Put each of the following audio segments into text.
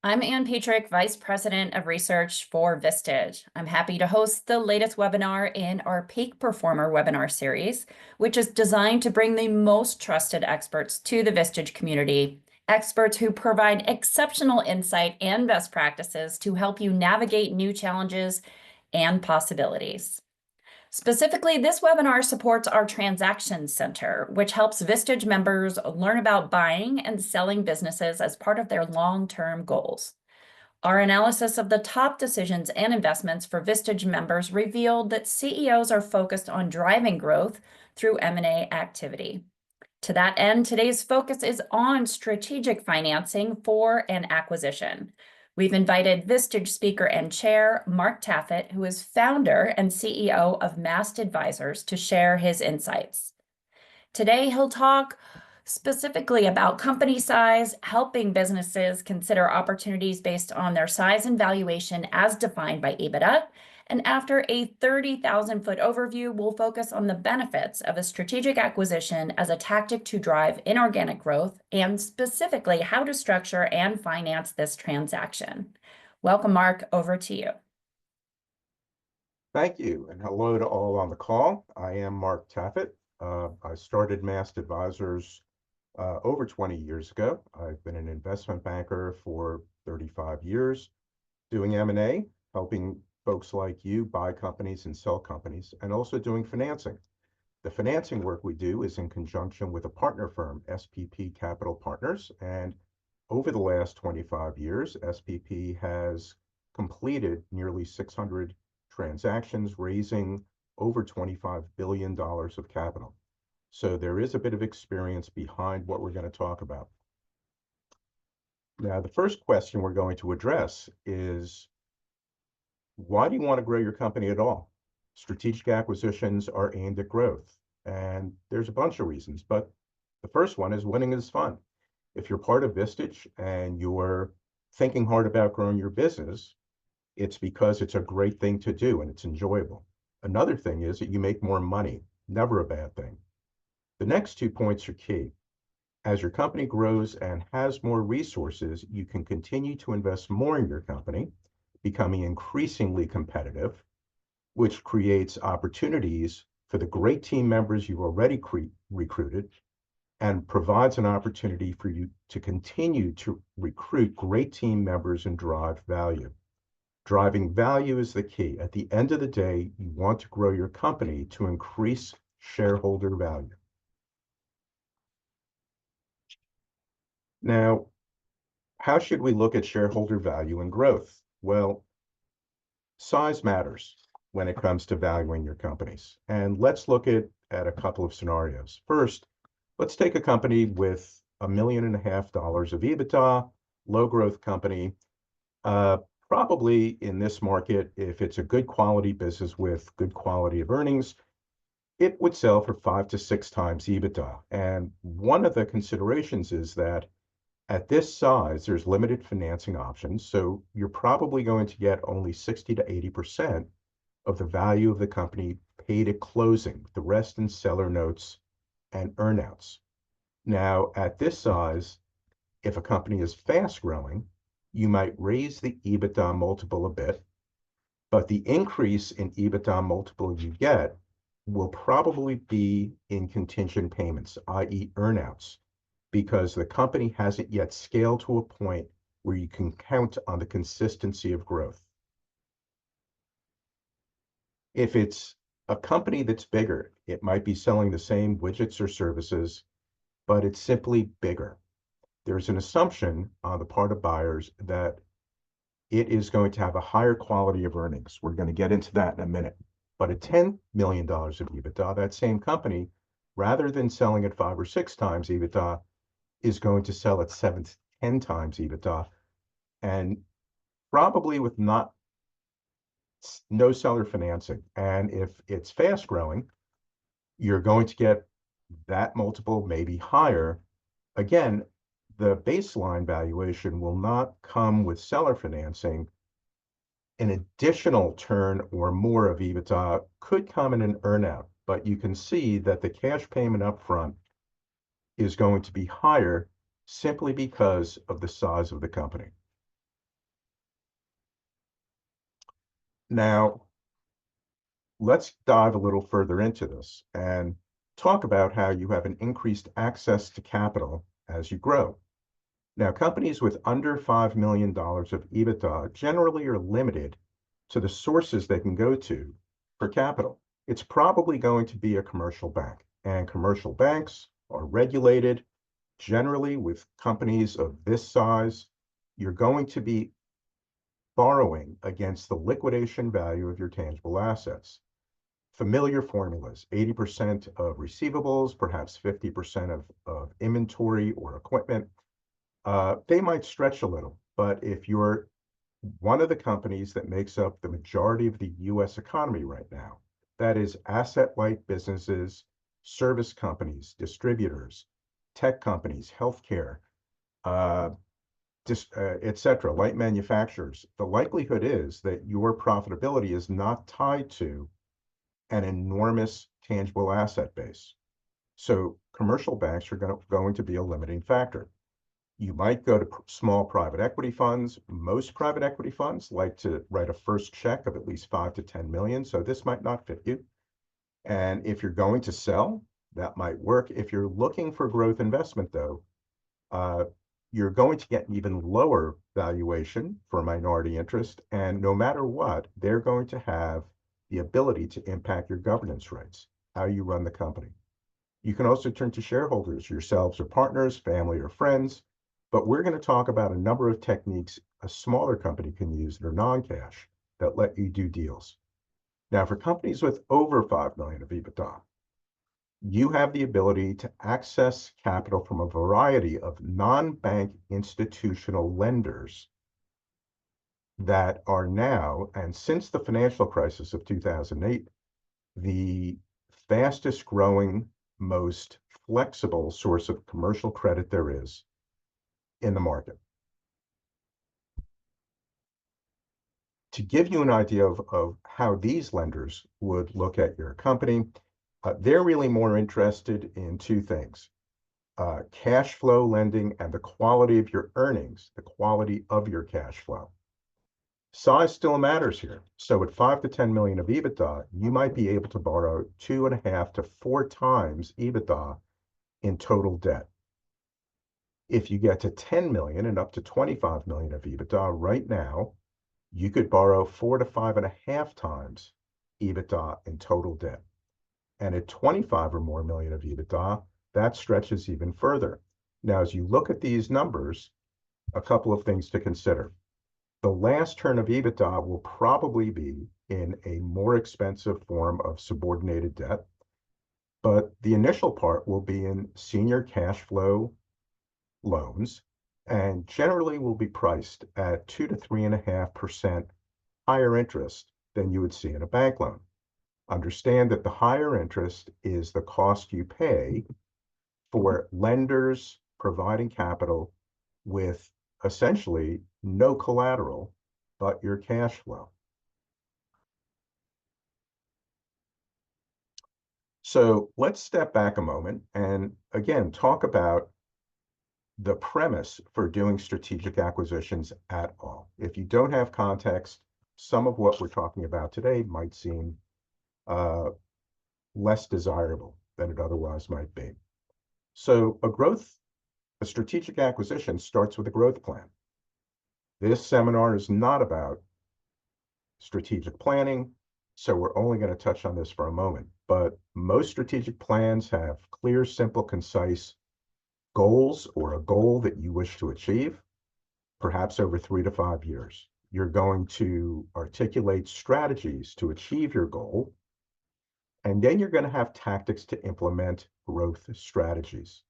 I'm Ann Petrick, Vice President of Research for Vistage. I'm happy to host the latest webinar in our Peak Performer webinar series, which is designed to bring the most trusted experts to the Vistage community, experts who provide exceptional insight and best practices to help you navigate new challenges and possibilities. Specifically, this webinar supports our Transactions Center, which helps Vistage members learn about buying and selling businesses as part of their long-term goals. Our analysis of the top decisions and investments for Vistage members revealed that CEOs are focused on driving growth through M&A activity. To that end, today's focus is on strategic financing for an acquisition. We've invited Vistage speaker and chair, Mark Taffet, who is founder and CEO of Mast Advisors, to share his insights. Today, he'll talk specifically about company size, helping businesses consider opportunities based on their size and valuation as defined by EBITDA. And after a 30,000-foot overview, we'll focus on the benefits of a strategic acquisition as a tactic to drive inorganic growth, and specifically how to structure and finance this transaction. Welcome, Mark. Over to you. Thank you, and hello to all on the call. I am Mark Taffet. I started Mast Advisors over 20 years ago. I've been an investment banker for 35 years, doing M&A, helping folks like you buy companies and sell companies, and also doing financing. The financing work we do is in conjunction with a partner firm, SPP Capital Partners, and over the last 25 years, SPP has completed nearly 600 transactions, raising over $25 billion of capital. So there is a bit of experience behind what we're going to talk about. Now, the first question we're going to address is, why do you want to grow your company at all? Strategic acquisitions are aimed at growth, and there's a bunch of reasons, but the first one is winning is fun. If you're part of Vistage and you're thinking hard about growing your business, it's because it's a great thing to do and it's enjoyable. Another thing is that you make more money, never a bad thing. The next 2 points are key. As your company grows and has more resources, you can continue to invest more in your company, becoming increasingly competitive, which creates opportunities for the great team members you've already recruited, and provides an opportunity for you to continue to recruit great team members and drive value. Driving value is the key. At the end of the day, you want to grow your company to increase shareholder value. Now, how should we look at shareholder value and growth? Well, size matters when it comes to valuing your companies. And let's look at a couple of scenarios. First, let's take a company with $1.5 million of EBITDA, low growth company. Probably in this market, if it's a good quality business with good quality of earnings, it would sell for 5 to 6 times EBITDA. And one of the considerations is that at this size, there's limited financing options, so you're probably going to get only 60 to 80% of the value of the company paid at closing, the rest in seller notes and earnouts. Now, at this size, if a company is fast growing, you might raise the EBITDA multiple a bit, but the increase in EBITDA multiple you get will probably be in contingent payments, i.e. earnouts, because the company hasn't yet scaled to a point where you can count on the consistency of growth. If it's a company that's bigger, it might be selling the same widgets or services, but it's simply bigger. There's an assumption on the part of buyers that it is going to have a higher quality of earnings. We're going to get into that in a minute. But at $10 million of EBITDA, that same company, rather than selling at 5 or 6 times EBITDA, is going to sell at 7 to 10 times EBITDA, and probably with no seller financing. And if it's fast growing, you're going to get that multiple, maybe higher. Again, the baseline valuation will not come with seller financing. An additional turn or more of EBITDA could come in an earnout, but you can see that the cash payment up front is going to be higher simply because of the size of the company. Now, let's dive a little further into this and talk about how you have an increased access to capital as you grow. Now, companies with under $5 million of EBITDA generally are limited to the sources they can go to for capital. It's probably going to be a commercial bank, and commercial banks are regulated. Generally, with companies of this size, you're going to be borrowing against the liquidation value of your tangible assets. Familiar formulas, 80% of receivables, perhaps 50% of inventory or equipment. They might stretch a little, but if you're one of the companies that makes up the majority of the US economy right now, that is asset-light businesses, service companies, distributors, tech companies, healthcare, uh, etc., light manufacturers, the likelihood is that your profitability is not tied to an enormous tangible asset base. So commercial banks are going to be a limiting factor. You might go to small private equity funds. Most private equity funds like to write a first check of at least 5 to 10 million. So this might not fit you. And if you're going to sell, that might work. If you're looking for growth investment, though, uh, you're going to get an even lower valuation for minority interest. And no matter what, they're going to have the ability to impact your governance rights, how you run the company. You can also turn to shareholders, yourselves or partners, family or friends. But we're going to talk about a number of techniques a smaller company can use that are non-cash that let you do deals. Now, for companies with over 5 million of EBITDA, you have the ability to access capital from a variety of non-bank institutional lenders that are now, and since the financial crisis of 2008, the fastest growing, most flexible source of commercial credit there is in the market. To give you an idea of how these lenders would look at your company, they're really more interested in two things: cash flow lending and the quality of your earnings, the quality of your cash flow. Size still matters here. So at 5 to 10 million of EBITDA, you might be able to borrow 2.5 to 4 times EBITDA in total debt. If you get to 10 million and up to 25 million of EBITDA right now, you could borrow 4 to 5.5 times EBITDA in total debt. And at 25 or more million of EBITDA, that stretches even further. Now, as you look at these numbers, a couple of things to consider. The last turn of EBITDA will probably be in a more expensive form of subordinated debt, but the initial part will be in senior cash flow loans, and generally will be priced at 2 to 3.5% higher interest than you would see in a bank loan. Understand that the higher interest is the cost you pay for lenders providing capital with essentially no collateral but your cash flow. So let's step back a moment and again talk about the premise for doing strategic acquisitions at all. If you don't have context, some of what we're talking about today might seem less desirable than it otherwise might be. So a strategic acquisition starts with a growth plan. This seminar is not about strategic planning, so we're only going to touch on this for a moment. But most strategic plans have clear, simple, concise goals or a goal that you wish to achieve, perhaps over 3 to 5 years. You're going to articulate strategies to achieve your goal, and then you're going to have tactics to implement growth strategies.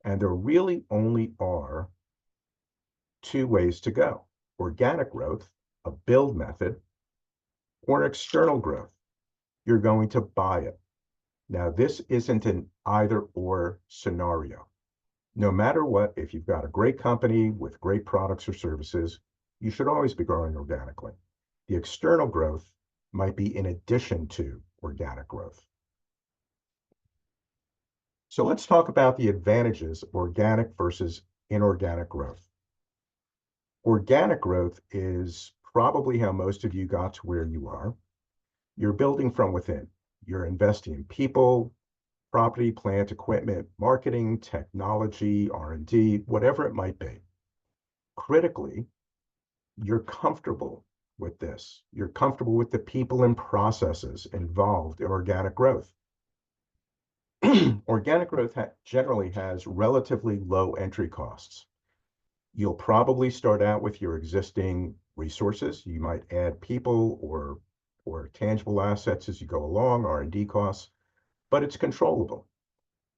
And there really only are two ways to go: organic growth, a build method, or external growth. You're going to buy it. Now, this isn't an either or scenario. No matter what, if you've got a great company with great products or services, you should always be growing organically. The external growth might be in addition to organic growth. So let's talk about the advantages of organic versus inorganic growth. Organic growth is probably how most of you got to where you are. You're building from within. You're investing in people, property, plant, equipment, marketing, technology, R&D, whatever it might be. Critically, you're comfortable with this. You're comfortable with the people and processes involved in organic growth. Organic growth generally has relatively low entry costs. You'll probably start out with your existing resources. You might add people or tangible assets as you go along, R&D costs, but it's controllable.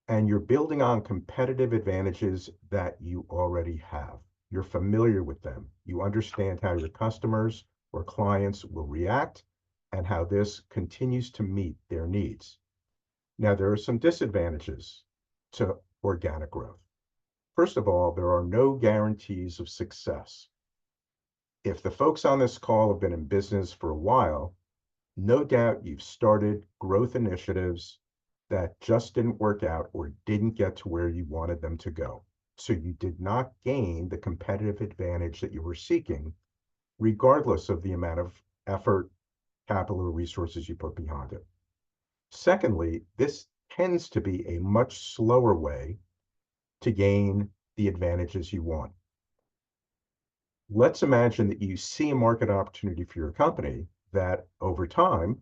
And you're building on competitive advantages that you already have. You're familiar with them. You understand how your customers or clients will react and how this continues to meet their needs. Now, there are some disadvantages to organic growth. First of all, there are no guarantees of success. If the folks on this call have been in business for a while, no doubt you've started growth initiatives that just didn't work out or didn't get to where you wanted them to go. So you did not gain the competitive advantage that you were seeking, regardless of the amount of effort, capital, or resources you put behind it. Secondly, this tends to be a much slower way to gain the advantages you want. Let's imagine that you see a market opportunity for your company that over time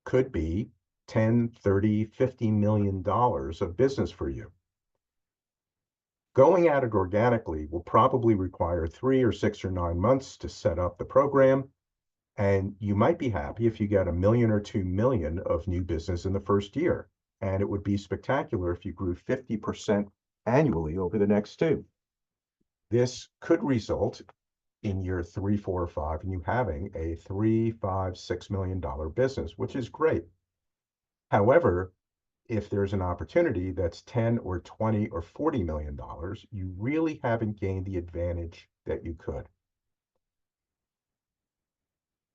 could be 10, 30, $50 million of business for you. Going at it organically will probably require 3 or 6 or 9 months to set up the program. And you might be happy if you get $1 million or $2 million of new business in the first year. And it would be spectacular if you grew 50% annually over the next 2. This could result in year 3, 4, or 5, and you having a $3, $5, $6 million business, which is great. However, if there's an opportunity that's 10 or 20 or $40 million, you really haven't gained the advantage that you could.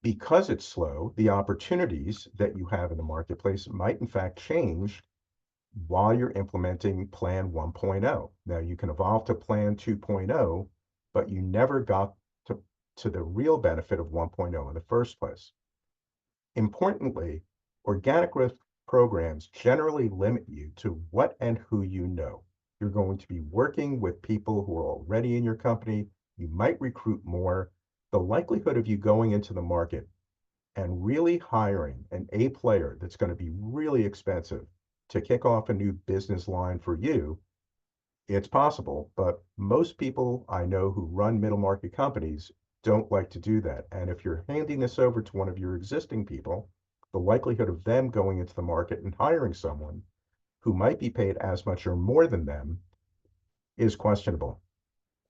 Because it's slow, the opportunities that you have in the marketplace might in fact change while you're implementing Plan 1.0. Now you can evolve to Plan 2.0, but you never got to the real benefit of 1.0 in the first place. Importantly, organic growth programs generally limit you to what and who you know. You're going to be working with people who are already in your company. You might recruit more. The likelihood of you going into the market and really hiring an A player that's going to be really expensive to kick off a new business line for you, it's possible, but most people I know who run middle market companies don't like to do that. And if you're handing this over to one of your existing people, the likelihood of them going into the market and hiring someone who might be paid as much or more than them is questionable.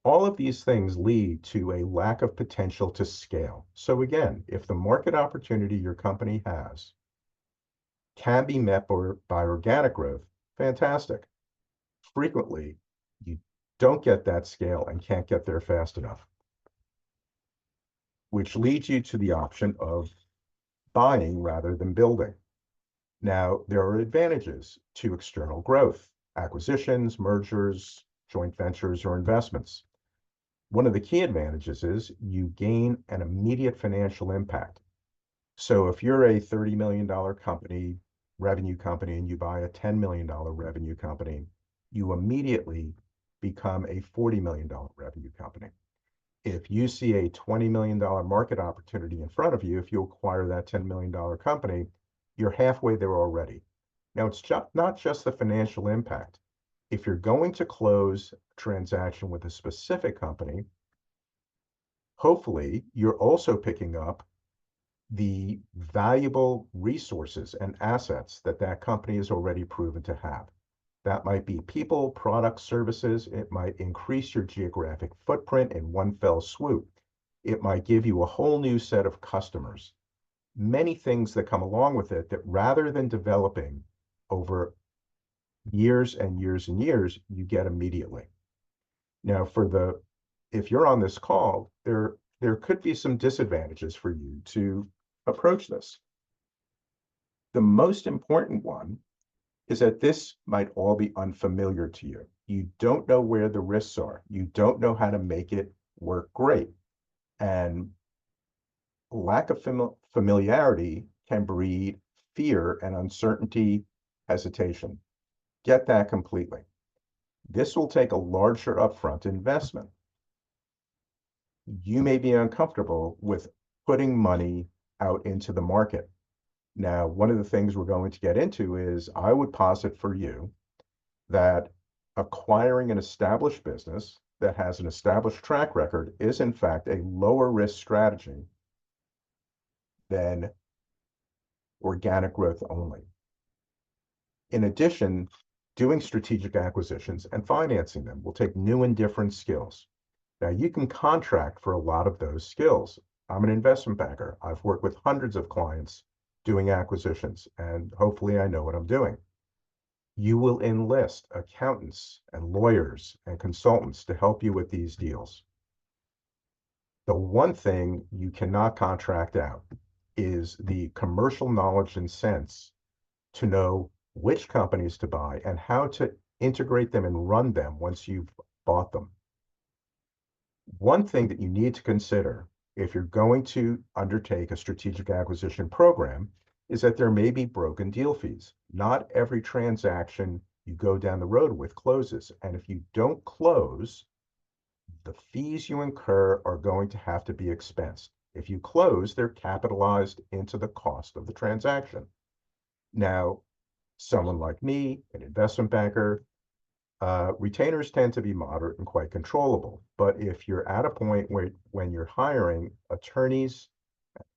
All of these things lead to a lack of potential to scale. So again, if the market opportunity your company has can be met by organic growth, fantastic. Frequently, you don't get that scale and can't get there fast enough, which leads you to the option of buying rather than building. Now, there are advantages to external growth, acquisitions, mergers, joint ventures, or investments. One of the key advantages is you gain an immediate financial impact. So if you're a $30 million revenue company, and you buy a $10 million revenue company, you immediately become a $40 million revenue company. If you see a $20 million market opportunity in front of you, if you acquire that $10 million company, you're halfway there already. Now, it's not just the financial impact. If you're going to close a transaction with a specific company, hopefully you're also picking up the valuable resources and assets that that company has already proven to have. That might be people, products, services. It might increase your geographic footprint in one fell swoop. It might give you a whole new set of customers. Many things that come along with it that rather than developing over years and years and years, you get immediately. Now, if you're on this call, there could be some disadvantages for you to approach this. The most important one is that this might all be unfamiliar to you. You don't know where the risks are. You don't know how to make it work great. And Lack of familiarity can breed fear and uncertainty, hesitation. Get that completely. This will take a larger upfront investment. You may be uncomfortable with putting money out into the market. Now, one of the things we're going to get into is I would posit for you that acquiring an established business that has an established track record is, in fact, a lower risk strategy than organic growth only. In addition, doing strategic acquisitions and financing them will take new and different skills. Now, you can contract for a lot of those skills. I'm an investment banker. I've worked with hundreds of clients doing acquisitions, and hopefully I know what I'm doing. You will enlist accountants and lawyers and consultants to help you with these deals. The one thing you cannot contract out is the commercial knowledge and sense to know which companies to buy and how to integrate them and run them once you've bought them. One thing that you need to consider if you're going to undertake a strategic acquisition program is that there may be broken deal fees. Not every transaction you go down the road with closes. And if you don't close, the fees you incur are going to have to be expensed. If you close, they're capitalized into the cost of the transaction. Now, someone like me, an investment banker, retainers tend to be moderate and quite controllable. But if you're at a point where when you're hiring attorneys,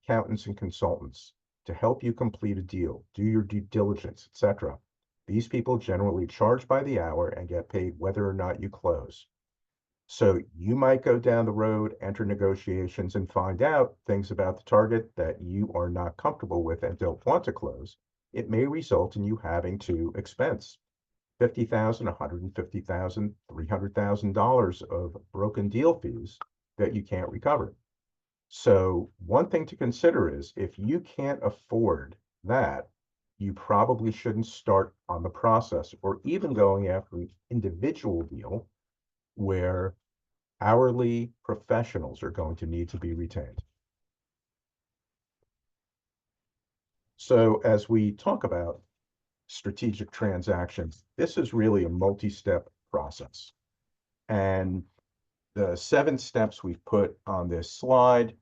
accountants, and consultants to help you complete a deal, do your due diligence, etc., these people generally charge by the hour and get paid whether or not you close. So you might go down the road, enter negotiations, and find out things about the target that you are not comfortable with and don't want to close. It may result in you having to expense $50,000, $150,000, $300,000 of broken deal fees that you can't recover. So one thing to consider is if you can't afford that, you probably shouldn't start on the process or even going after an individual deal where hourly professionals are going to need to be retained. So as we talk about strategic transactions, this is really a multi-step process. And the 7 steps we've put on this slide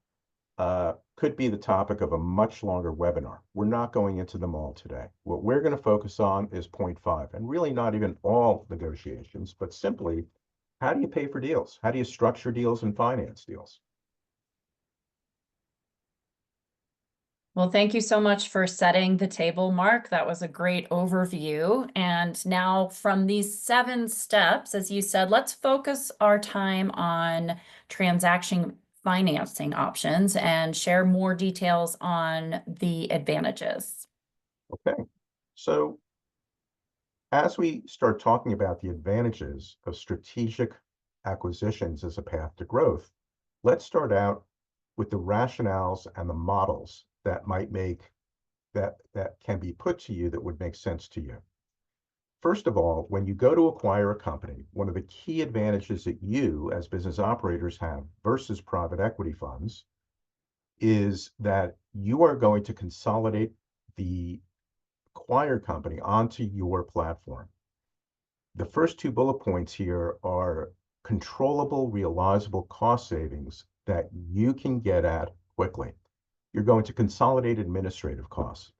could be the topic of a much longer webinar. We're not going into them all today. What we're going to focus on is point 5, and really not even all negotiations, but simply how do you pay for deals? How do you structure deals and finance deals? Well, thank you so much for setting the table, Mark. That was a great overview. And now from these 7 steps, as you said, let's focus our time on transaction financing options and share more details on the advantages. Okay, so as we start talking about the advantages of strategic acquisitions as a path to growth, let's start out with the rationales and the models that might make that can be put to you that would make sense to you. First of all, when you go to acquire a company, one of the key advantages that you as business operators have versus private equity funds is that you are going to consolidate the acquired company onto your platform. The first 2 bullet points here are controllable, realizable cost savings that you can get at quickly. You're going to consolidate administrative costs.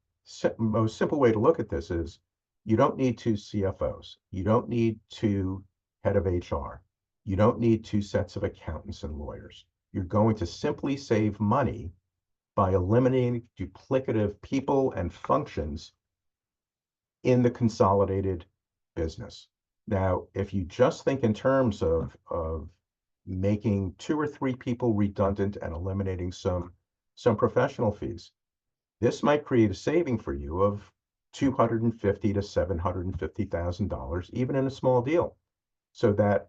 Most simple way to look at this is you don't need 2 CFOs. You don't need 2 head of HR. You don't need 2 sets of accountants and lawyers. You're going to simply save money by eliminating duplicative people and functions in the consolidated business. Now, if you just think in terms of making 2 or 3 people redundant and eliminating some professional fees, this might create a saving for you of $250,000 to $750,000, even in a small deal. So that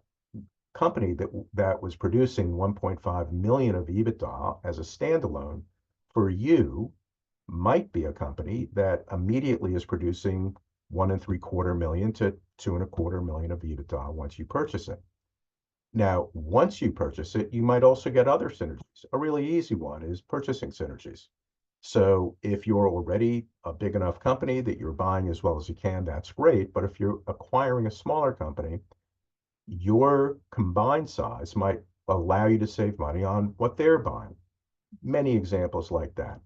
company that was producing 1.5 million of EBITDA as a standalone for you might be a company that immediately is producing 1.75 million to 2.25 million of EBITDA once you purchase it. Now, once you purchase it, you might also get other synergies. A really easy one is purchasing synergies. So if you're already a big enough company that you're buying as well as you can, that's great. But if you're acquiring a smaller company, your combined size might allow you to save money on what they're buying. Many examples like that.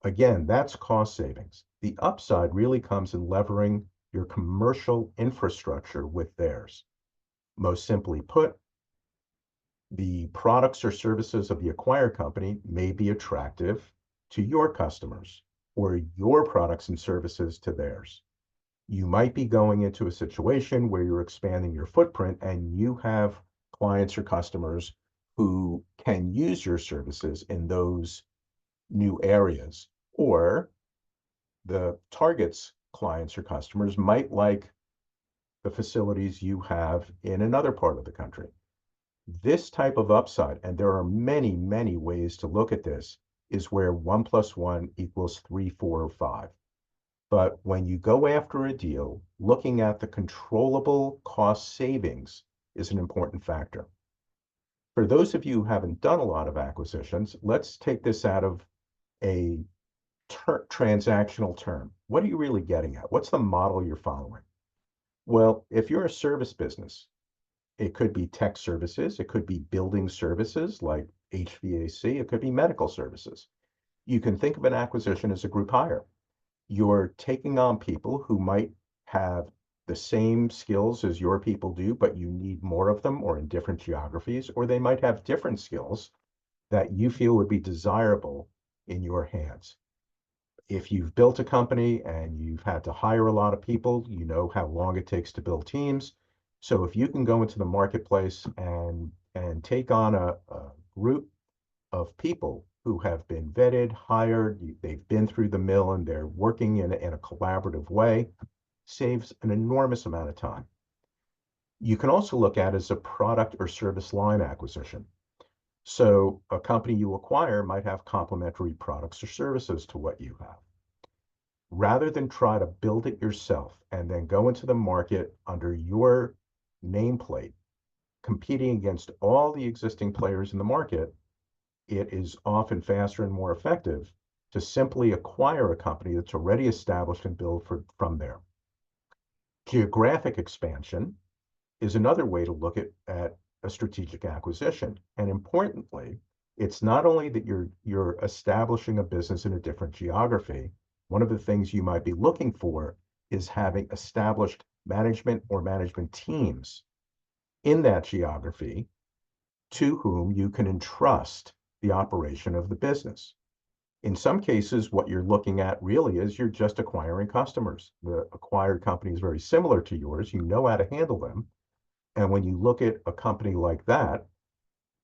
Again, that's cost savings. The upside really comes in levering your commercial infrastructure with theirs. Most simply put, the products or services of the acquired company may be attractive to your customers or your products and services to theirs. You might be going into a situation where you're expanding your footprint and you have clients or customers who can use your services in those new areas, or the target's clients or customers might like the facilities you have in another part of the country. This type of upside, and there are many, many ways to look at this, is where 1 + 1 = 3, 4, or 5. But when you go after a deal, looking at the controllable cost savings is an important factor. For those of you who haven't done a lot of acquisitions, let's take this out of a transactional term. What are you really getting at? What's the model you're following? Well, if you're a service business, it could be tech services, it could be building services like HVAC, it could be medical services. You can think of an acquisition as a group hire. You're taking on people who might have the same skills as your people do, but you need more of them or in different geographies, or they might have different skills that you feel would be desirable in your hands. If you've built a company and you've had to hire a lot of people, you know how long it takes to build teams. So if you can go into the marketplace and take on a group of people who have been vetted, hired, they've been through the mill and they're working in a collaborative way, saves an enormous amount of time. You can also look at it as a product or service line acquisition. So a company you acquire might have complementary products or services to what you have. Rather than try to build it yourself and then go into the market under your nameplate, competing against all the existing players in the market, it is often faster and more effective to simply acquire a company that's already established and build from there. Geographic expansion is another way to look at a strategic acquisition. And importantly, it's not only that you're establishing a business in a different geography. One of the things you might be looking for is having established management or management teams in that geography to whom you can entrust the operation of the business. In some cases, what you're looking at really is you're just acquiring customers. The acquired company is very similar to yours. You know how to handle them. And when you look at a company like that,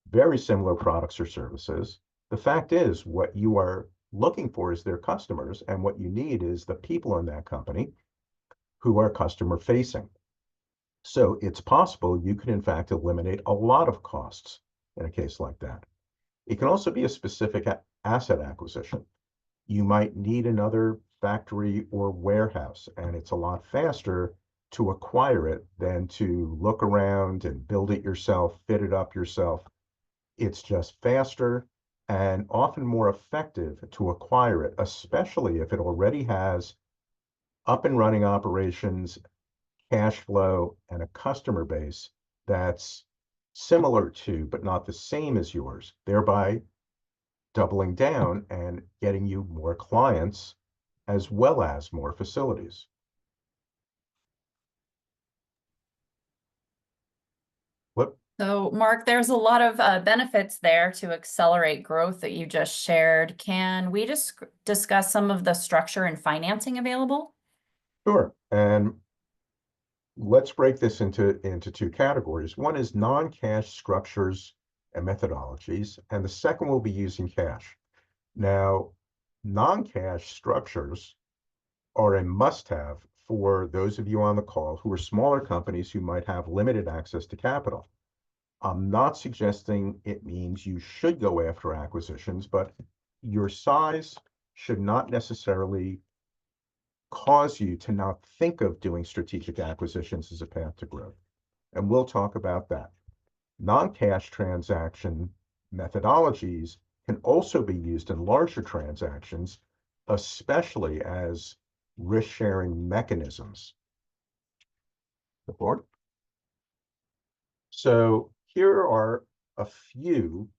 very similar products or services, the fact is what you are looking for is their customers, and what you need is the people in that company who are customer facing. So it's possible you can in fact eliminate a lot of costs in a case like that. It can also be a specific asset acquisition. You might need another factory or warehouse, and it's a lot faster to acquire it than to look around and build it yourself, fit it up yourself. It's just faster and often more effective to acquire it, especially if it already has up and running operations, cash flow, and a customer base that's similar to, but not the same as yours, thereby doubling down and getting you more clients as well as more facilities. What? So, Mark, there's a lot of benefits there to accelerate growth that you just shared. Can we just discuss some of the structure and financing available? Sure. And let's break this into two categories. One is non-cash structures and methodologies, and the second will be using cash. Now, non-cash structures are a must-have for those of you on the call who are smaller companies who might have limited access to capital. I'm not suggesting it means you should go after acquisitions, but your size should not necessarily cause you to not think of doing strategic acquisitions as a path to growth. And we'll talk about that. Non-cash transaction methodologies can also be used in larger transactions, especially as risk-sharing mechanisms. The board. So here are a few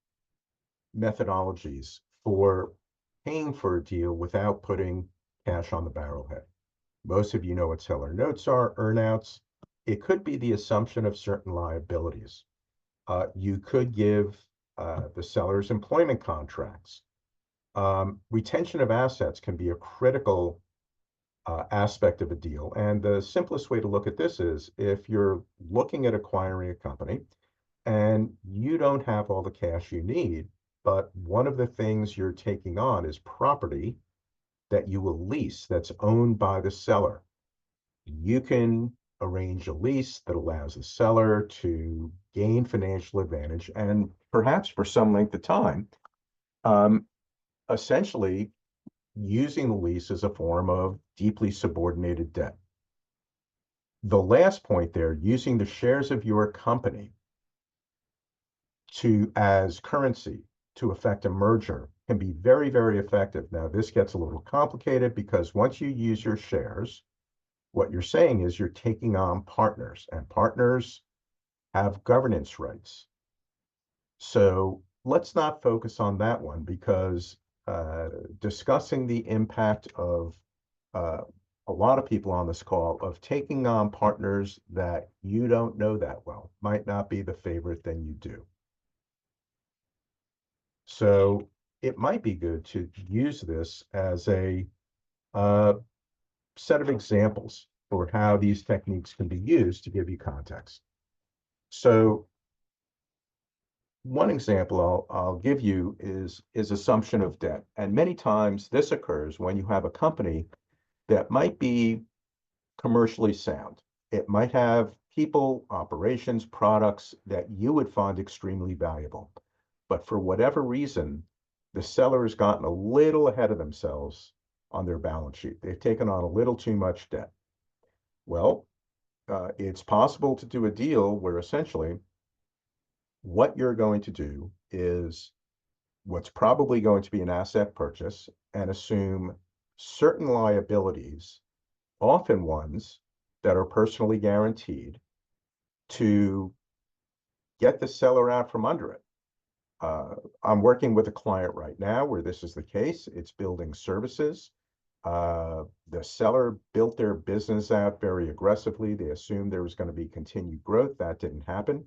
methodologies for paying for a deal without putting cash on the barrelhead. Most of you know what seller notes are, earnouts. It could be the assumption of certain liabilities. You could give the seller's employment contracts. Retention of assets can be a critical aspect of a deal. And the simplest way to look at this is if you're looking at acquiring a company and you don't have all the cash you need, but one of the things you're taking on is property that you will lease that's owned by the seller. You can arrange a lease that allows the seller to gain financial advantage and perhaps for some length of time, um, essentially using the lease as a form of deeply subordinated debt. The last point there, using the shares of your company as currency to affect a merger can be very, very effective. Now, this gets a little complicated because once you use your shares, what you're saying is you're taking on partners, and partners have governance rights. So let's not focus on that one because discussing the impact of uh, a lot of people on this call of taking on partners that you don't know that well might not be the favorite thing you do. So it might be good to use this as a uh, set of examples for how these techniques can be used to give you context. So one example I'll give you is assumption of debt. And many times this occurs when you have a company that might be commercially sound. It might have people, operations, products that you would find extremely valuable. But for whatever reason, the seller has gotten a little ahead of themselves on their balance sheet. They've taken on a little too much debt. Well, it's possible to do a deal where essentially what you're going to do is what's probably going to be an asset purchase and assume certain liabilities, often ones that are personally guaranteed, to get the seller out from under it. I'm working with a client right now where this is the case. It's building services. The seller built their business out very aggressively. They assumed there was going to be continued growth. That didn't happen.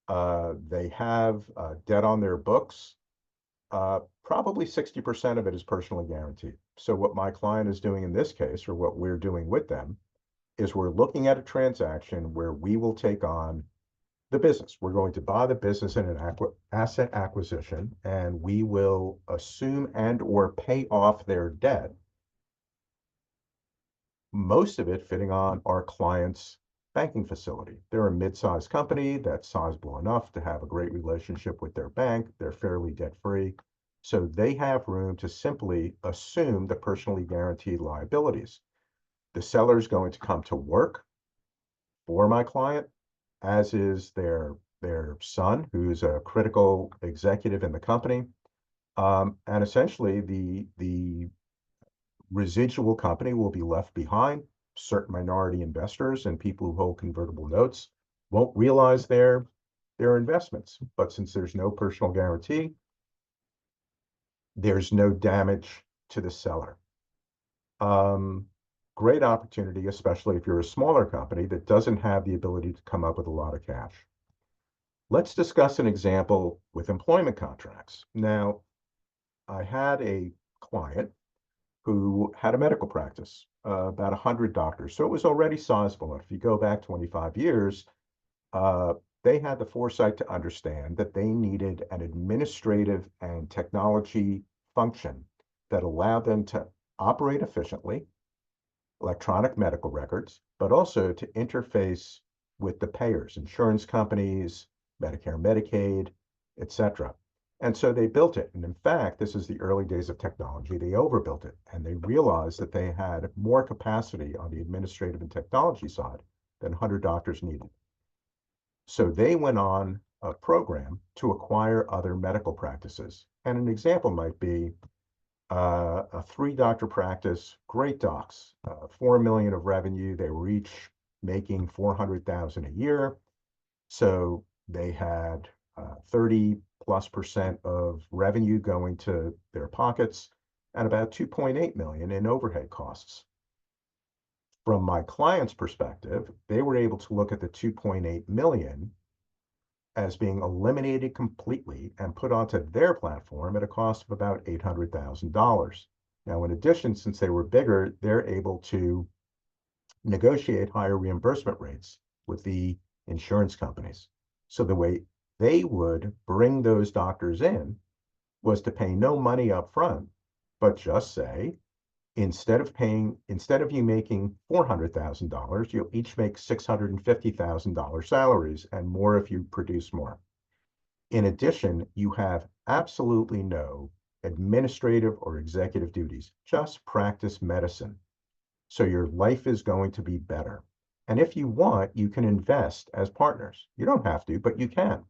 They have debt on their books. Probably 60% of it is personally guaranteed. So what my client is doing in this case, or what we're doing with them, is we're looking at a transaction where we will take on the business. We're going to buy the business in an asset acquisition, and we will assume and or pay off their debt, most of it fitting on our client's banking facility. They're a mid-sized company that's sizable enough to have a great relationship with their bank. They're fairly debt-free. So they have room to simply assume the personally guaranteed liabilities. The seller is going to come to work for my client, as is their son, who's a critical executive in the company. And essentially, the residual company will be left behind. Certain minority investors and people who hold convertible notes won't realize their investments. But since there's no personal guarantee, there's no damage to the seller. Great opportunity, especially if you're a smaller company that doesn't have the ability to come up with a lot of cash. Let's discuss an example with employment contracts. Now, I had a client who had a medical practice, about 100 doctors. So it was already sizable. And if you go back 25 years, uh, they had the foresight to understand that they needed an administrative and technology function that allowed them to operate efficiently, electronic medical records, but also to interface with the payers, insurance companies, Medicare, Medicaid, etc. And so they built it. And in fact, this is the early days of technology. They overbuilt it and they realized that they had more capacity on the administrative and technology side than 100 doctors needed. So they went on a program to acquire other medical practices. And an example might be a 3-doctor practice, great docs, 4 million of revenue. They were each making 400,000 a year. So they had 30+% of revenue going to their pockets and about 2.8 million in overhead costs. From my client's perspective, they were able to look at the 2.8 million as being eliminated completely and put onto their platform at a cost of about $800,000. Now, in addition, since they were bigger, they're able to negotiate higher reimbursement rates with the insurance companies. So the way they would bring those doctors in was to pay no money up front, but just say, instead of you making $400,000, you'll each make $650,000 salaries and more if you produce more. In addition, you have absolutely no administrative or executive duties. Just practice medicine. So your life is going to be better. And if you want, you can invest as partners. You don't have to, but you can.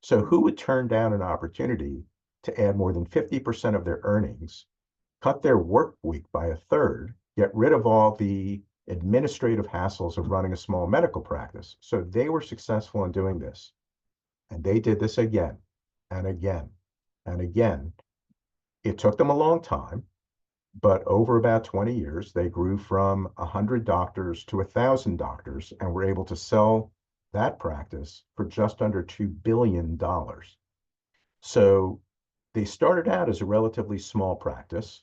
So who would turn down an opportunity to add more than 50% of their earnings, cut their work week by a third, get rid of all the administrative hassles of running a small medical practice? So they were successful in doing this. And they did this again and again and again. It took them a long time, but over about 20 years, they grew from 100 doctors to 1,000 doctors and were able to sell that practice for just under $2 billion. So they started out as a relatively small practice,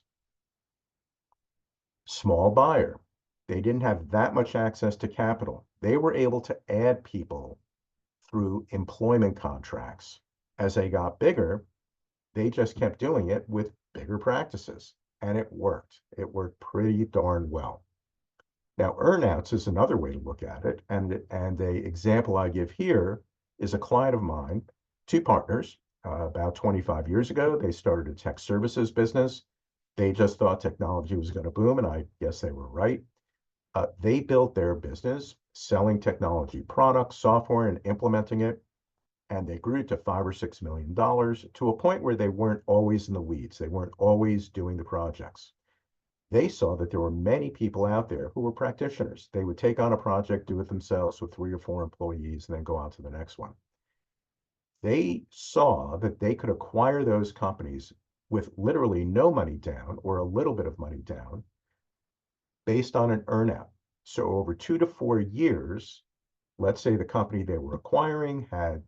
small buyer. They didn't have that much access to capital. They were able to add people through employment contracts. As they got bigger, they just kept doing it with bigger practices, and it worked. It worked pretty darn well. Now, earnouts is another way to look at it, and the example I give here is a client of mine, 2 partners, about 25 years ago. They started a tech services business. They just thought technology was going to boom, and I guess they were right. They built their business selling technology products, software, and implementing it. And they grew to $5 or $6 million to a point where they weren't always in the weeds. They weren't always doing the projects. They saw that there were many people out there who were practitioners. They would take on a project, do it themselves with 3 or 4 employees, and then go on to the next one. They saw that they could acquire those companies with literally no money down or a little bit of money down based on an earnout. So over 2 to 4 years, let's say the company they were acquiring had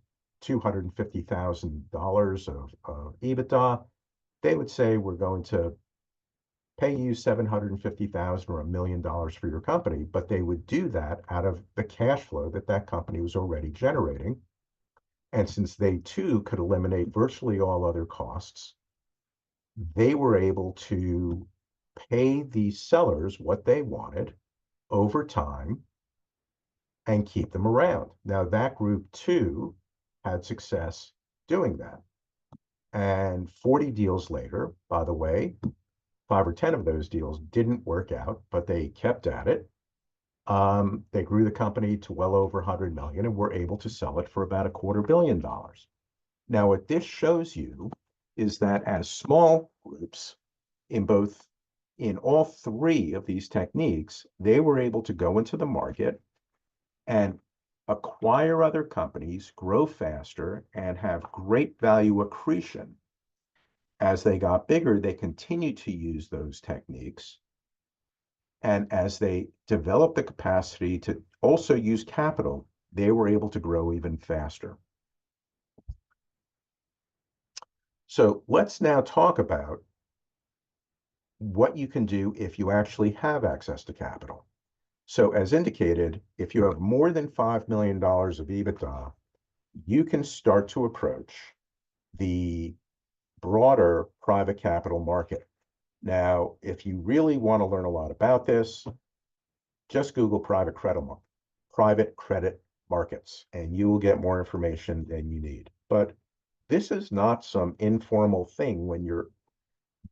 $250,000 of EBITDA, they would say, we're going to pay you $750,000 or $1 million for your company, but they would do that out of the cash flow that that company was already generating. And since they too could eliminate virtually all other costs, they were able to pay the sellers what they wanted over time and keep them around. Now, that group too had success doing that. And 40 deals later, by the way, 5 or 10 of those deals didn't work out, but they kept at it. They grew the company to well over 100 million and were able to sell it for about $250 million. Now, what this shows you is that as small groups in all 3 of these techniques, they were able to go into the market and acquire other companies, grow faster, and have great value accretion. As they got bigger, they continued to use those techniques. And as they developed the capacity to also use capital, they were able to grow even faster. So let's now talk about what you can do if you actually have access to capital. So as indicated, if you have more than $5 million of EBITDA, you can start to approach the broader private capital market. Now, if you really want to learn a lot about this, just Google private credit markets, and you will get more information than you need. But this is not some informal thing when you're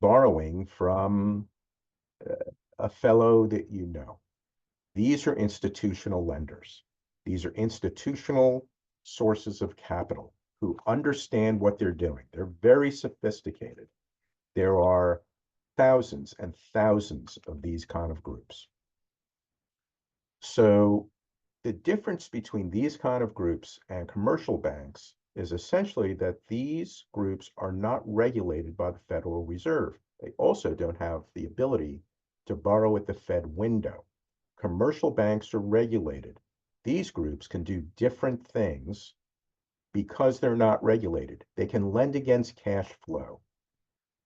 borrowing from a fellow that you know. These are institutional lenders. These are institutional sources of capital. who understand what they're doing. They're very sophisticated. There are thousands and thousands of these kind of groups. So the difference between these kind of groups and commercial banks is essentially that these groups are not regulated by the Federal Reserve. They also don't have the ability to borrow at the Fed window. Commercial banks are regulated. These groups can do different things because they're not regulated. They can lend against cash flow.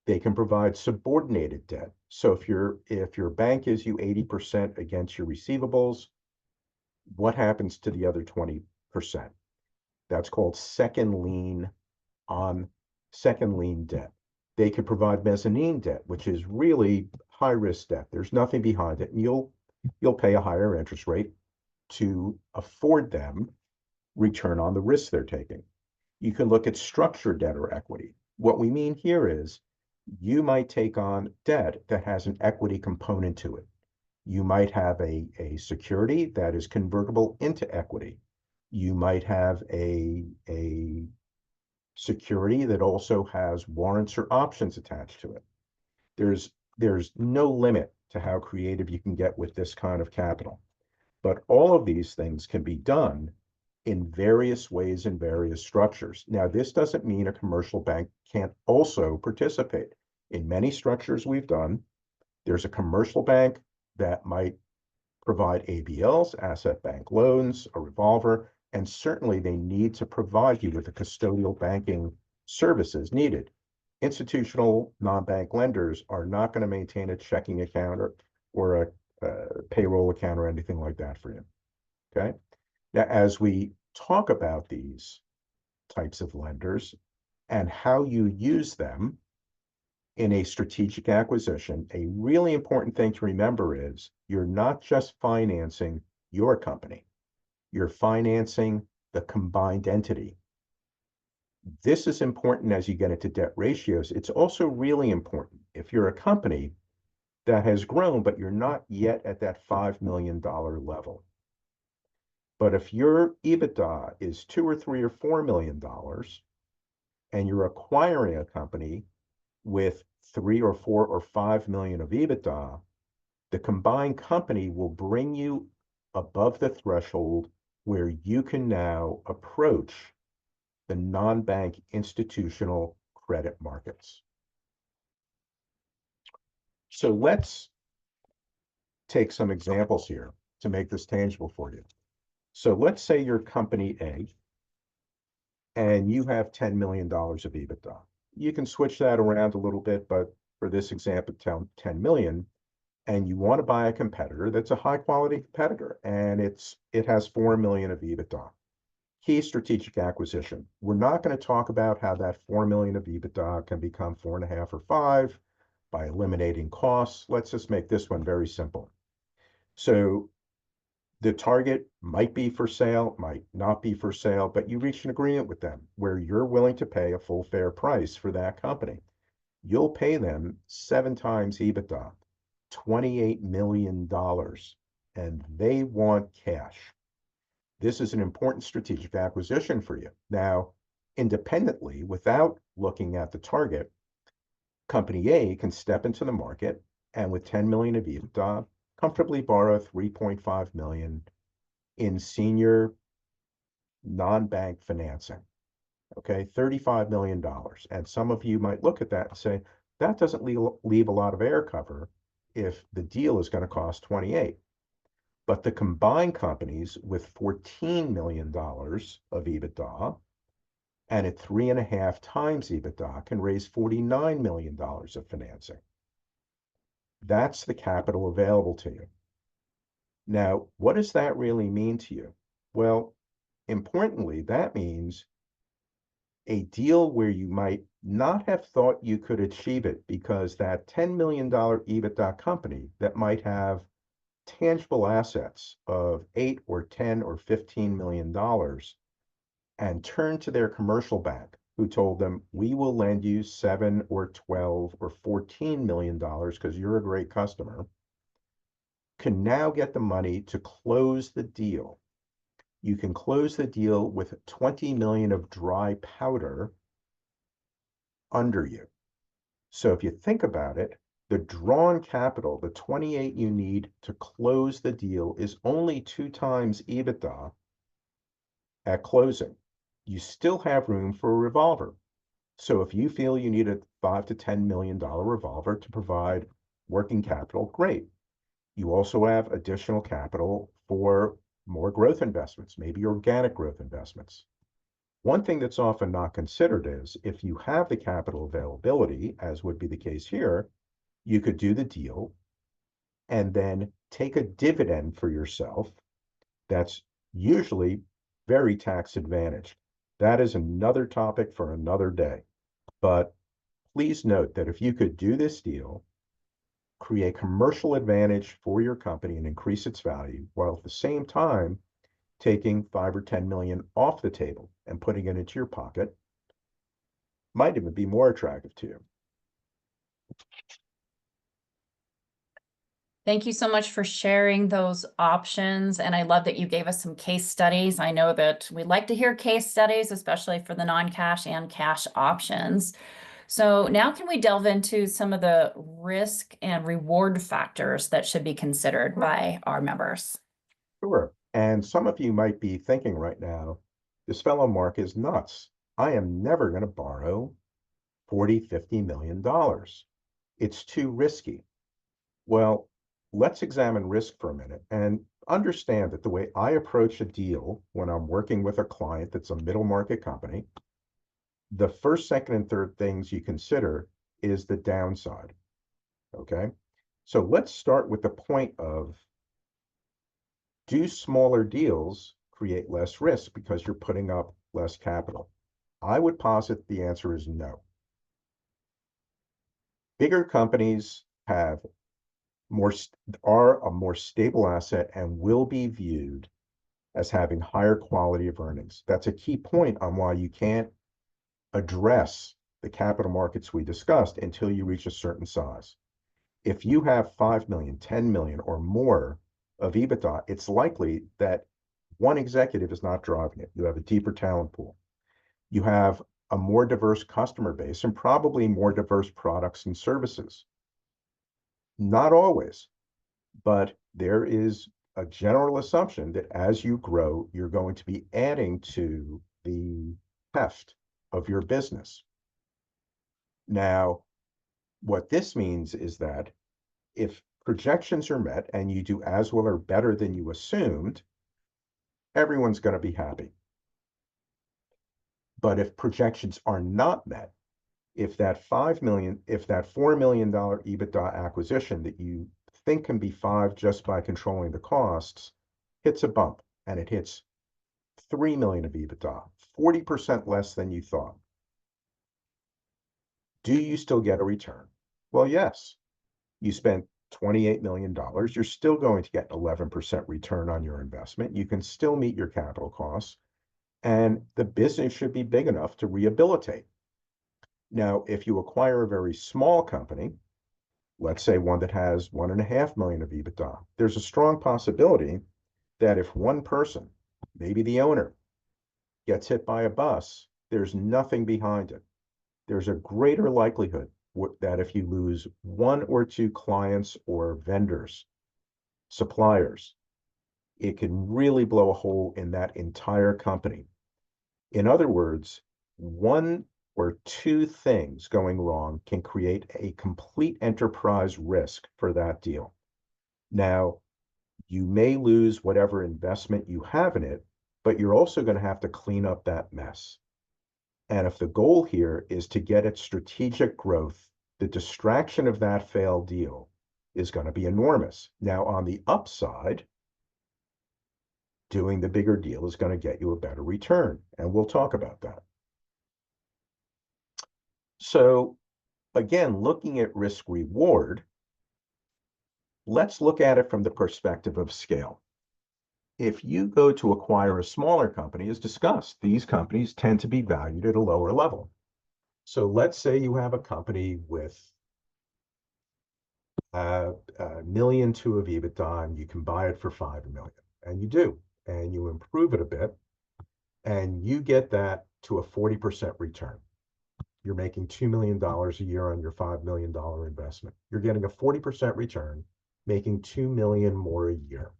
They can provide subordinated debt. So if your bank gives you 80% against your receivables, what happens to the other 20%? That's called on second lien debt. They could provide mezzanine debt, which is really high risk debt. There's nothing behind it, and you'll pay a higher interest rate to afford them return on the risk they're taking. You can look at structured debt or equity. What we mean here is you might take on debt that has an equity component to it. You might have a security that is convertible into equity. You might have a security that also has warrants or options attached to it. There's no limit to how creative you can get with this kind of capital. But all of these things can be done in various ways and various structures. Now, this doesn't mean a commercial bank can't also participate. In many structures we've done, there's a commercial bank that might provide ABLs, asset-backed loans, a revolver, and certainly they need to provide you with the custodial banking services needed. Institutional non-bank lenders are not going to maintain a checking account or a payroll account or anything like that for you. Okay. Now, as we talk about these types of lenders and how you use them in a strategic acquisition, a really important thing to remember is you're not just financing your company, you're financing the combined entity. This is important as you get into debt ratios. It's also really important if you're a company that has grown, but you're not yet at that $5 million level. But if your EBITDA is $2 or $3 or $4 million, and you're acquiring a company with 3 or 4 or 5 million of EBITDA, the combined company will bring you above the threshold where you can now approach the non-bank institutional credit markets. So let's take some examples here to make this tangible for you. So let's say you're company A and you have $10 million of EBITDA. You can switch that around a little bit, but for this example, 10 million, and you want to buy a competitor that's a high quality competitor and it has 4 million of EBITDA. Key strategic acquisition. We're not going to talk about how that 4 million of EBITDA can become 4.5 or 5 by eliminating costs. Let's just make this one very simple. So the target might be for sale, might not be for sale, but you reach an agreement with them where you're willing to pay a full fair price for that company. You'll pay them 7 times EBITDA, $28 million, and they want cash. This is an important strategic acquisition for you. Now, independently, without looking at the target, company A can step into the market and with 10 million of EBITDA, comfortably borrow 3.5 million in senior non-bank financing. Okay, $35 million. And some of you might look at that and say, that doesn't leave a lot of air cover if the deal is going to cost 28. But the combined companies with $14 million of EBITDA and at 3.5 times EBITDA can raise $49 million of financing. That's the capital available to you. Now, what does that really mean to you? Well, importantly, that means a deal where you might not have thought you could achieve it because that $10 million EBITDA company that might have tangible assets of 8 or 10 or 15 million dollars and turn to their commercial bank who told them, we will lend you 7 or 12 or 14 million dollars because you're a great customer, can now get the money to close the deal you can close the deal with 20 million of dry powder under you. So if you think about it, the drawn capital, the 28 you need to close the deal, is only 2 times EBITDA at closing. You still have room for a revolver. So if you feel you need a $5 to $10 million revolver to provide working capital, great. You also have additional capital for more growth investments, maybe organic growth investments. One thing that's often not considered is if you have the capital availability, as would be the case here, you could do the deal and then take a dividend for yourself that's usually very tax advantaged. That is another topic for another day. But please note that if you could do this deal, create commercial advantage for your company and increase its value, while at the same time taking 5 or 10 million off the table and putting it into your pocket, might even be more attractive to you. Thank you so much for sharing those options. And I love that you gave us some case studies. I know that we like to hear case studies, especially for the non-cash and cash options. So now can we delve into some of the risk and reward factors that should be considered by our members? Sure. And some of you might be thinking right now, this fellow Mark is nuts. I am never going to borrow 40, 50 million dollars. It's too risky. Well, let's examine risk for a minute and understand that the way I approach a deal when I'm working with a client that's a middle market company, the first, second, and third things you consider is the downside. Okay. So let's start with the point of, do smaller deals create less risk because you're putting up less capital? I would posit the answer is no. Bigger companies have more are a more stable asset and will be viewed as having higher quality of earnings. That's a key point on why you can't address the capital markets we discussed until you reach a certain size. If you have 5 million, 10 million, or more of EBITDA, it's likely that one executive is not driving it. You have a deeper talent pool. You have a more diverse customer base and probably more diverse products and services. Not always, but there is a general assumption that as you grow, you're going to be adding to the heft of your business. Now, what this means is that if projections are met and you do as well or better than you assumed, everyone's going to be happy. But if projections are not met, if that $4 million EBITDA acquisition that you think can be 5 just by controlling the costs hits a bump and it hits 3 million of EBITDA, 40% less than you thought, do you still get a return? Well, yes. You spent $28 million, you're still going to get 11% return on your investment. You can still meet your capital costs, and the business should be big enough to rehabilitate. Now, if you acquire a very small company, let's say one that has 1.5 million of EBITDA, there's a strong possibility that if one person, maybe the owner, gets hit by a bus, there's nothing behind it. There's a greater likelihood that if you lose 1 or 2 clients or vendors, suppliers, it can really blow a hole in that entire company. In other words, 1 or 2 things going wrong can create a complete enterprise risk for that deal. Now, you may lose whatever investment you have in it, but you're also going to have to clean up that mess. And if the goal here is to get at strategic growth, the distraction of that failed deal is going to be enormous. Now, on the upside, doing the bigger deal is going to get you a better return. And we'll talk about that. So again, looking at risk reward, let's look at it from the perspective of scale. If you go to acquire a smaller company, as discussed, these companies tend to be valued at a lower level. So let's say you have a company with $1.2 million of EBITDA and you can buy it for $5 million, and you do. and you improve it a bit, and you get that to a 40% return. You're making $2 million a year on your $5 million investment. You're getting a 40% return, making $2 million more a year.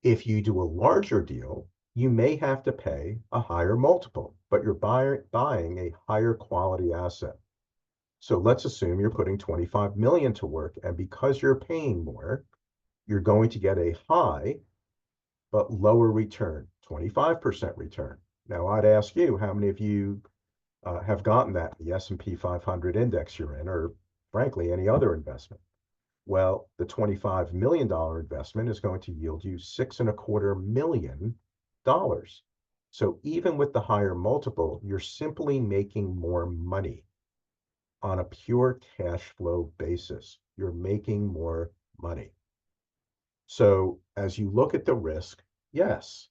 If you do a larger deal, you may have to pay a higher multiple, but you're buying a higher quality asset. So let's assume you're putting 25 million to work, and because you're paying more, you're going to get a high but lower return, 25% return. Now, I'd ask you, how many of you have gotten that in the S&P 500 index you're in, or frankly, any other investment? Well, the $25 million investment is going to yield you $6.25 million. So even with the higher multiple, you're simply making more money on a pure cash flow basis. You're making more money. So as you look at the risk, yes,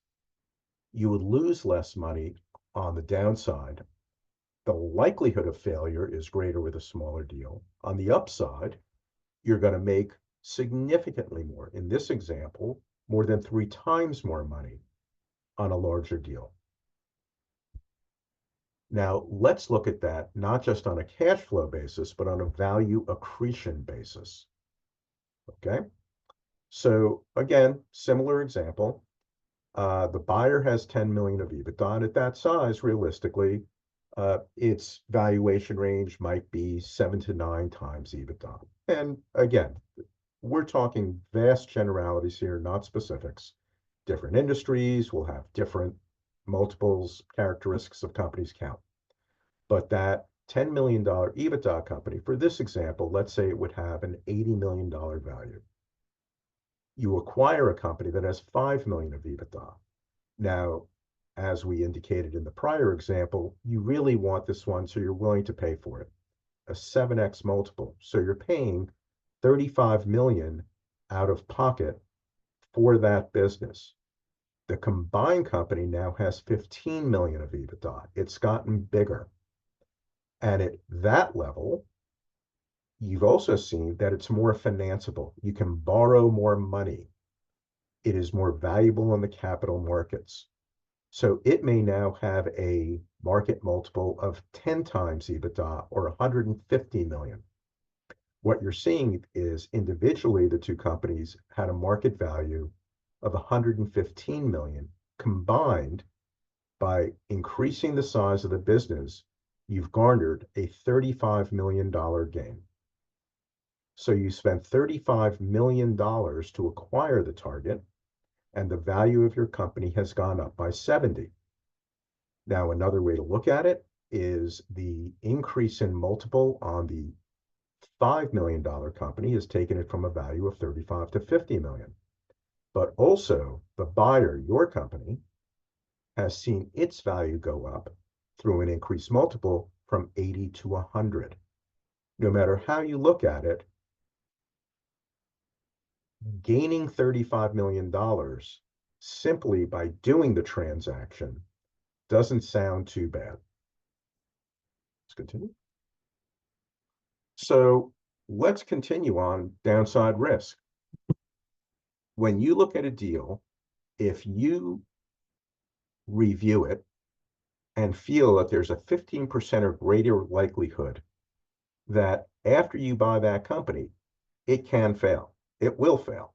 you would lose less money on the downside. The likelihood of failure is greater with a smaller deal. On the upside, you're going to make significantly more. In this example, more than 3 times more money on a larger deal. Now, let's look at that not just on a cash flow basis, but on a value accretion basis. Okay? So again, similar example. The buyer has 10 million of EBITDA, and at that size, realistically, its valuation range might be 7 to 9 times EBITDA. And again, we're talking vast generalities here, not specifics. Different industries will have different multiples, characteristics of companies count. But that $10 million EBITDA company, for this example, let's say it would have an $80 million value. You acquire a company that has 5 million of EBITDA. Now, as we indicated in the prior example, you really want this one, so you're willing to pay for it. A 7x multiple. So you're paying 35 million out of pocket for that business. The combined company now has 15 million of EBITDA. It's gotten bigger. And at that level, you've also seen that it's more financeable. You can borrow more money. It is more valuable in the capital markets. So it may now have a market multiple of 10 times EBITDA or 150 million. What you're seeing is individually, the two companies had a market value of 115 million. Combined, by increasing the size of the business, you've garnered a $35 million gain. So you spent $35 million to acquire the target, and the value of your company has gone up by 70. Now, another way to look at it is the increase in multiple on the $5 million company has taken it from a value of 35 to 50 million. But also the buyer, your company, has seen its value go up through an increased multiple from 80 to 100. No matter how you look at it, gaining $35 million simply by doing the transaction doesn't sound too bad. Let's continue. So let's continue on downside risk. When you look at a deal, if you review it and feel that there's a 15% or greater likelihood that after you buy that company, it can fail, it will fail.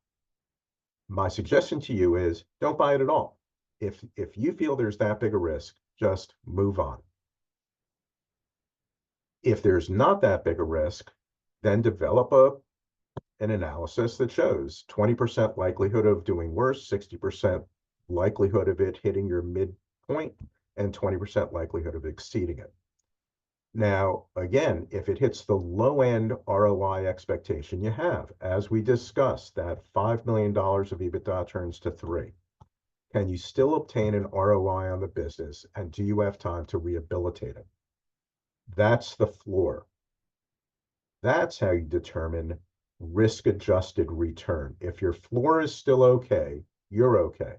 My suggestion to you is don't buy it at all. If you feel there's that big a risk, just move on. If there's not that big a risk, then develop an analysis that shows 20% likelihood of doing worse, 60% likelihood of it hitting your midpoint, and 20% likelihood of exceeding it. Now, again, if it hits the low end ROI expectation you have, as we discussed, that $5 million of EBITDA turns to 3. Can you still obtain an ROI on the business, and do you have time to rehabilitate it? That's the floor. That's how you determine risk-adjusted return. If your floor is still okay, you're okay.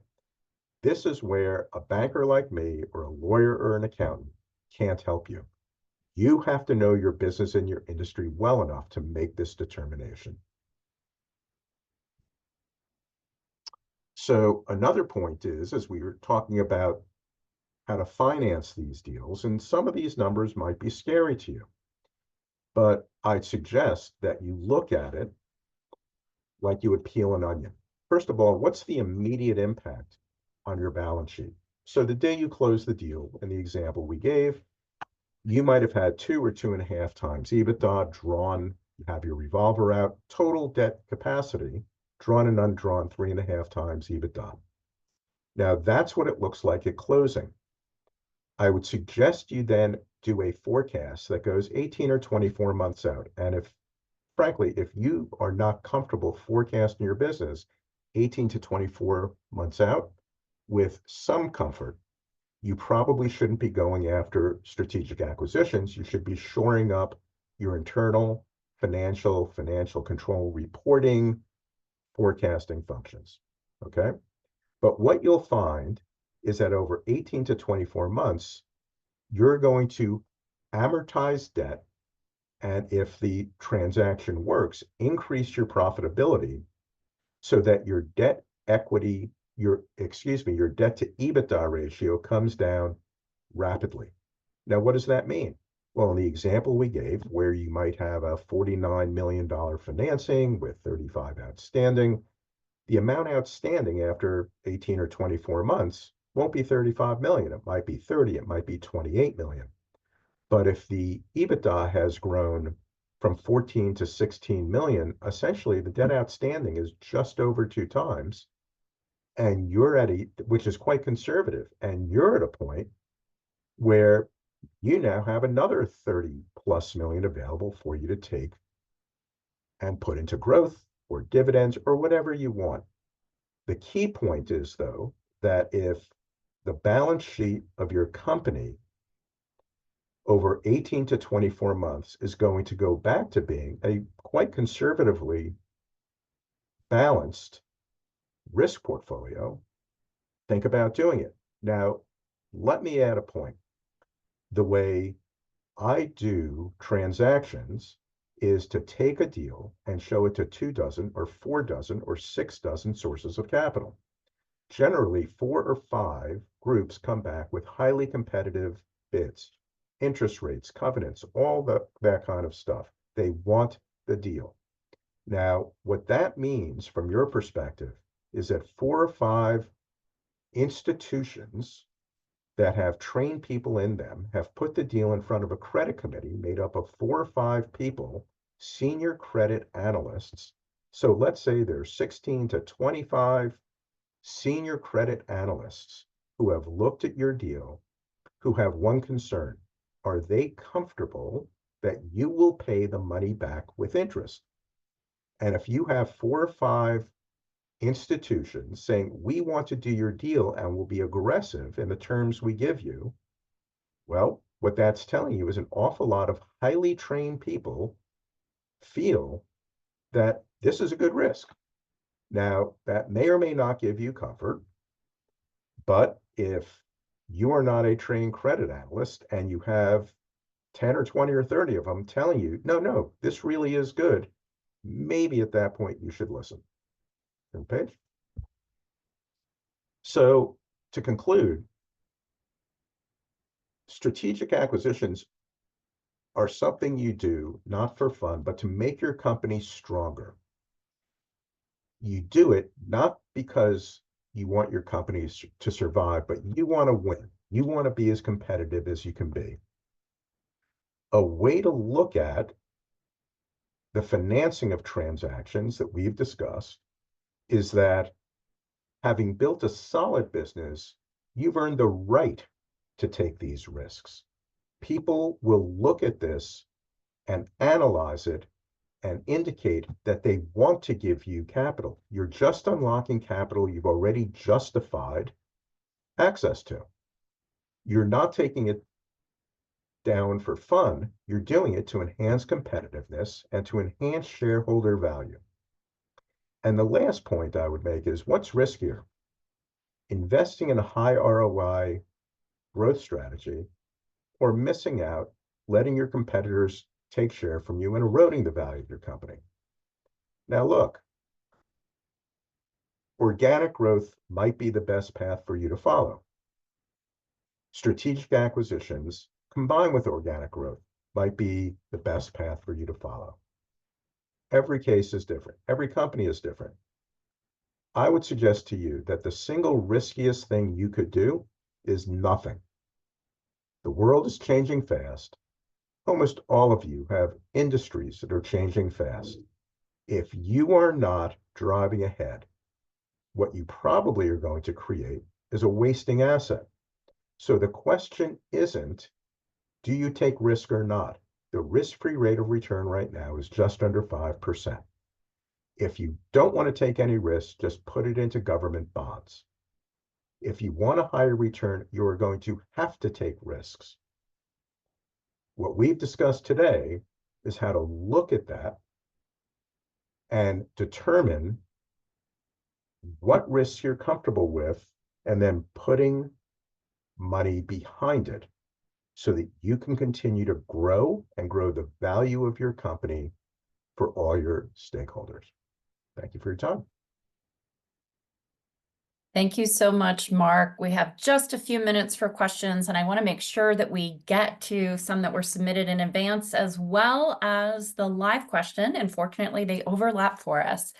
This is where a banker like me or a lawyer or an accountant can't help you. You have to know your business and your industry well enough to make this determination. So another point is, as we were talking about how to finance these deals, and some of these numbers might be scary to you, but I'd suggest that you look at it like you would peel an onion. First of all, what's the immediate impact on your balance sheet? So the day you close the deal, in the example we gave, you might have had 2 or 2.5 times EBITDA drawn. You have your revolver out, total debt capacity, drawn and undrawn 3.5 times EBITDA. Now that's what it looks like at closing. I would suggest you then do a forecast that goes 18 or 24 months out. And frankly, if you are not comfortable forecasting your business 18 to 24 months out with some comfort, you probably shouldn't be going after strategic acquisitions. You should be shoring up your internal financial control reporting, forecasting functions. Okay. But what you'll find is that over 18 to 24 months, you're going to amortize debt. And if the transaction works, increase your profitability so that your debt equity, your debt to EBITDA ratio comes down rapidly. Now, what does that mean? Well, in the example we gave, where you might have a $49 million financing with 35 outstanding, the amount outstanding after 18 or 24 months won't be 35 million. It might be 30, it might be 28 million. But if the EBITDA has grown from 14 to 16 million, essentially the debt outstanding is just over 2 times, and you're at which is quite conservative, and you're at a point where you now have another 30 plus million available for you to take and put into growth or dividends or whatever you want. The key point is, though, that if the balance sheet of your company over 18 to 24 months is going to go back to being a quite conservatively balanced risk portfolio, think about doing it. Now, let me add a point. The way I do transactions is to take a deal and show it to 2 dozen or 4 dozen or 6 dozen sources of capital. Generally, 4 or 5 groups come back with highly competitive bids, interest rates, covenants, all that kind of stuff. They want the deal. Now, what that means from your perspective is that 4 or 5 institutions that have trained people in them have put the deal in front of a credit committee made up of 4 or 5 people, senior credit analysts. So let's say there's 16 to 25 senior credit analysts who have looked at your deal, who have one concern. Are they comfortable that you will pay the money back with interest? And if you have 4 or 5 institutions saying, we want to do your deal and will be aggressive in the terms we give you, well, what that's telling you is an awful lot of highly trained people feel that this is a good risk. Now, that may or may not give you comfort, but if you are not a trained credit analyst and you have 10 or 20 or 30 of them telling you, no, this really is good, maybe at that point you should listen. Okay. So to conclude, strategic acquisitions are something you do not for fun, but to make your company stronger. You do it not because you want your companies to survive, but you want to win. You want to be as competitive as you can be. A way to look at the financing of transactions that we've discussed is that having built a solid business, you've earned the right to take these risks. People will look at this and analyze it and indicate that they want to give you capital. You're just unlocking capital you've already justified access to. You're not taking it down for fun. You're doing it to enhance competitiveness and to enhance shareholder value. And the last point I would make is, what's riskier? Investing in a high ROI growth strategy, or missing out, letting your competitors take share from you and eroding the value of your company? Now, look, Organic growth might be the best path for you to follow. Strategic acquisitions combined with organic growth might be the best path for you to follow. Every case is different. Every company is different. I would suggest to you that the single riskiest thing you could do is nothing. The world is changing fast. Almost all of you have industries that are changing fast. If you are not driving ahead, what you probably are going to create is a wasting asset. So the question isn't, do you take risk or not? The risk-free rate of return right now is just under 5%. If you don't want to take any risk, just put it into government bonds. If you want a higher return, you're going to have to take risks. What we've discussed today is how to look at that and determine what risks you're comfortable with, and then putting money behind it so that you can continue to grow and grow the value of your company for all your stakeholders. Thank you for your time. Thank you so much, Mark. We have just a few minutes for questions, and I want to make sure that we get to some that were submitted in advance as well as the live question. And fortunately, they overlap for us.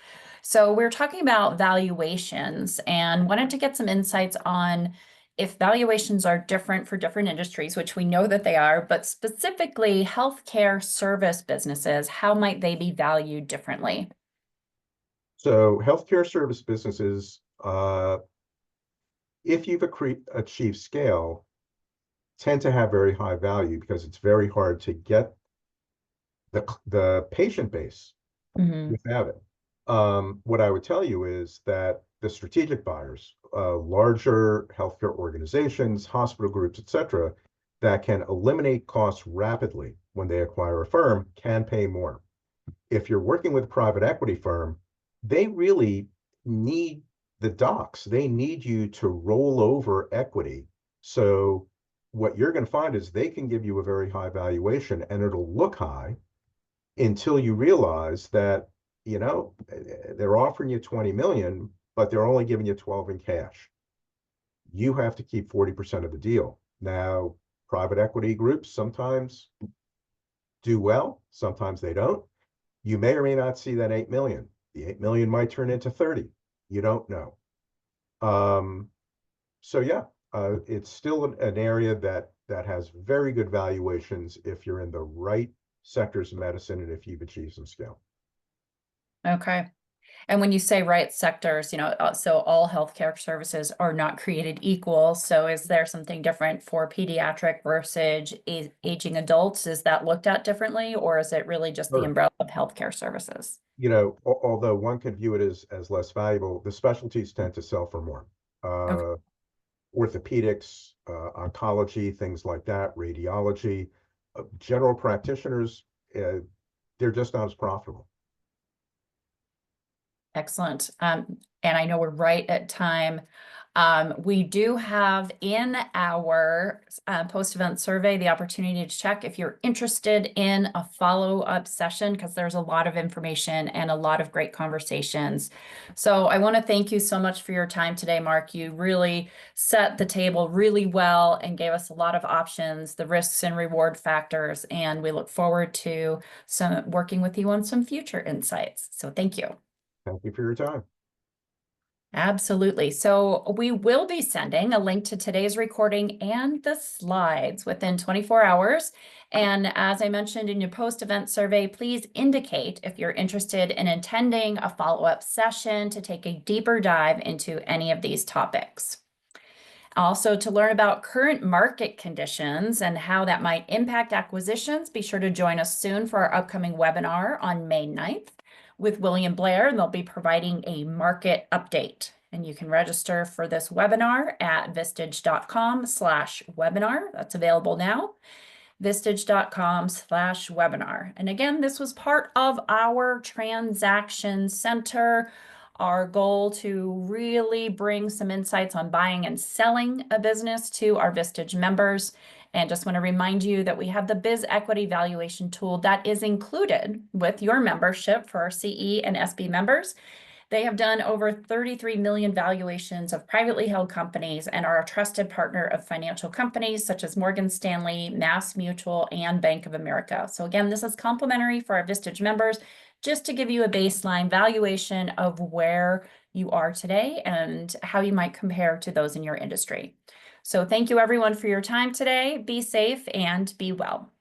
So we're talking about valuations and wanted to get some insights on if valuations are different for different industries, which we know that they are, but specifically healthcare service businesses, how might they be valued differently? So healthcare service businesses, if you've achieved scale, tend to have very high value because it's very hard to get the patient base Mhm. without it. What I would tell you is that the strategic buyers, larger healthcare organizations, hospital groups, et cetera, that can eliminate costs rapidly when they acquire a firm can pay more. If you're working with a private equity firm, they really need the docs. They need you to roll over equity. So what you're going to find is they can give you a very high valuation and it'll look high until you realize that, they're offering you 20 million, but they're only giving you 12 in cash. You have to keep 40% of the deal. Now, private equity groups sometimes do well, sometimes they don't. You may or may not see that 8 million. The 8 million might turn into 30. You don't know. So yeah, it's still an area that has very good valuations if you're in the right sectors of medicine and if you've achieved some scale. Okay. And when you say right sectors, so all healthcare services are not created equal. So is there something different for pediatric versus aging adults? Is that looked at differently, or is it really just the Sure. umbrella of healthcare services? Although one could view it as less valuable, the specialties tend to sell for more. Okay. Orthopedics, oncology, things like that, radiology, general practitioners, they're just not as profitable. Excellent. And I know we're right at time. We do have in our post-event survey the opportunity to check if you're interested in a follow-up session because there's a lot of information and a lot of great conversations. So I want to thank you so much for your time today, Mark. You really set the table really well and gave us a lot of options, the risks and reward factors, and we look forward to working with you on some future insights. So thank you. Thank you for your time. Absolutely. So we will be sending a link to today's recording and the slides within 24 hours. And as I mentioned in your post-event survey, please indicate if you're interested in attending a follow-up session to take a deeper dive into any of these topics. Also, to learn about current market conditions and how that might impact acquisitions, be sure to join us soon for our upcoming webinar on May 9th with William Blair, and they'll be providing a market update. And you can register for this webinar at vistage.com/webinar. That's available now. Vistage.com/webinar. And again, this was part of our Transaction Center, our goal to really bring some insights on buying and selling a business to our Vistage members. And just want to remind you that we have the Biz Equity Valuation tool that is included with your membership for our CE and SB members They have done over 33 million valuations of privately held companies and are a trusted partner of financial companies such as Morgan Stanley, Mass Mutual, and Bank of America. So again, this is complimentary for our Vistage members, just to give you a baseline valuation of where you are today and how you might compare to those in your industry. So thank you everyone for your time today. Be safe and be well.